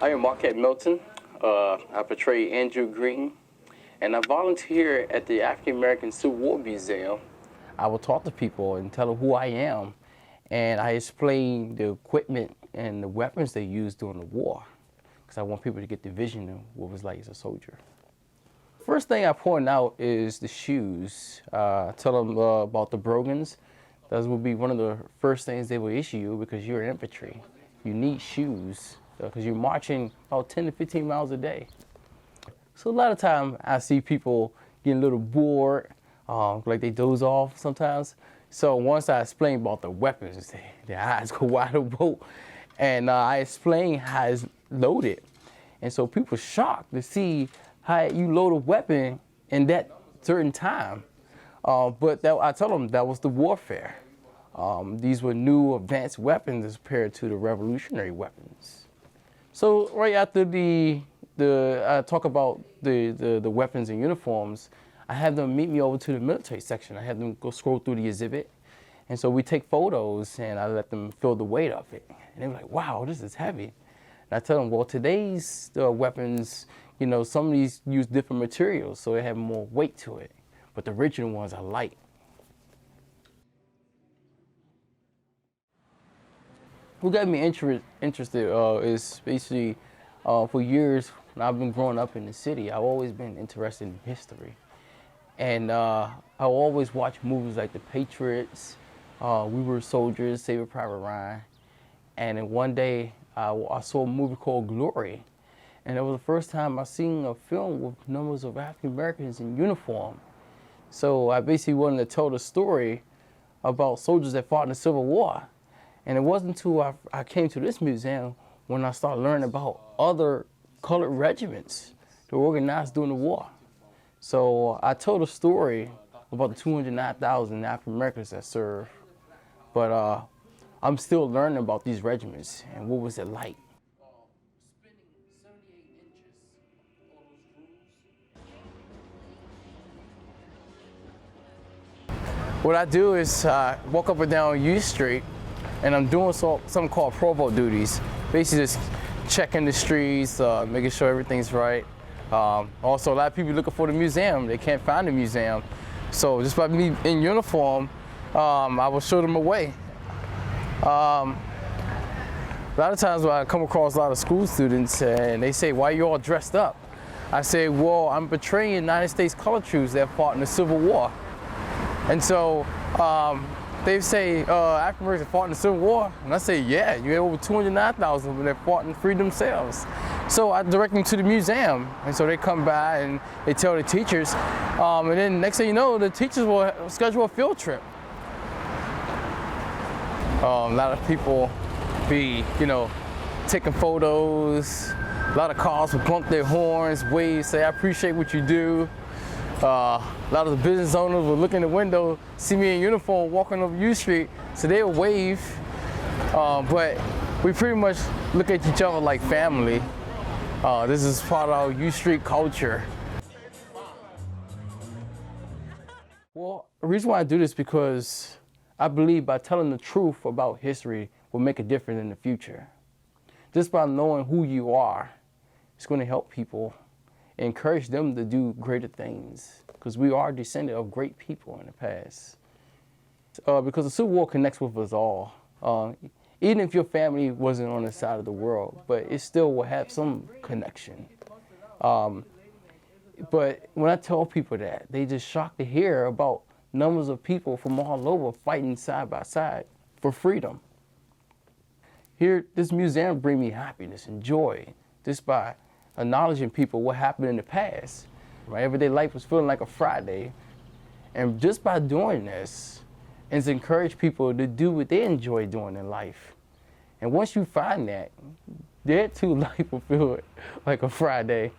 I am Marquett Milton. I portray Andrew Green, and I volunteer at the African American Civil War Museum. I will talk to people and tell them who I am, and I explain the equipment and the weapons they used during the war, because I want people to get the vision of what it was like as a soldier. First thing I point out is the shoes. I tell them about the brogans. Those will be one of the first things they will issue you because you're infantry. You need shoes because you're marching about 10 to 15 miles a day. So a lot of time I see people getting a little bored, like they doze off sometimes. So once I explain about the weapons, their eyes go wide open, and I explain how it's loaded. And so people are shocked to see how you load a weapon in that certain time. But I tell them that was the warfare. These were new advanced weapons as compared to the revolutionary weapons. So right after I talk about the weapons and uniforms, I have them meet me over to the military section. I have them go scroll through the exhibit. And so we take photos and I let them feel the weight of it. And they're like, wow, this is heavy. And I tell them, well, today's weapons, you know, some of these use different materials, so they have more weight to it. But the original ones are light. What got me interested is basically for years, when I've been growing up in the city, I've always been interested in history. And I always watch movies like The Patriots, We Were Soldiers, Saving Private Ryan. And then one day, I saw a movie called Glory. And it was the first time I seen a film with numbers of African Americans in uniform. So I basically wanted to tell the story about soldiers that fought in the Civil War. And it wasn't until I came to this museum when I started learning about other colored regiments that were organized during the war. So I told a story about the 209,000 African Americans that served. But I'm still learning about these regiments and what was it like. What I do is walk up and down U Street, and I'm doing something called provo duties. Basically just checking the streets, making sure everything's right. Also, a lot of people looking for the museum. They can't find the museum. So just by me in uniform, I will show them a way. A lot of times when I come across a lot of school students and they say, why are you all dressed up? I say, well, I'm portraying United States colored troops that fought in the Civil War. And so they say, African Americans fought in the Civil War. And I say, yeah, you had over 209,000 when they fought and freed themselves. So I direct them to the museum. And so they come by and they tell the teachers. And then next thing you know, the teachers will schedule a field trip. A lot of people be, you know, taking photos. A lot of cars will bump their horns, wave, say, I appreciate what you do. A lot of the business owners will look in the window, see me in uniform walking over U Street, so they'll wave. But we pretty much look at each other like family. This is part of our U Street culture. Well, the reason why I do this is because I believe by telling the truth about history will make a difference in the future. Just by knowing who you are, it's going to help people, encourage them to do greater things, because we are descended of great people in the past. Because the Civil War connects with us all. Even if your family wasn't on the side of the world, but it still will have some connection. But when I tell people that, they just shocked to hear about numbers of people from all over fighting side by side for freedom. Here, this museum brings me happiness and joy just by acknowledging people what happened in the past. My everyday life was feeling like a Friday. And just by doing this, it's encouraged people to do what they enjoy doing in life. And once you find that, their too life will feel like a Friday.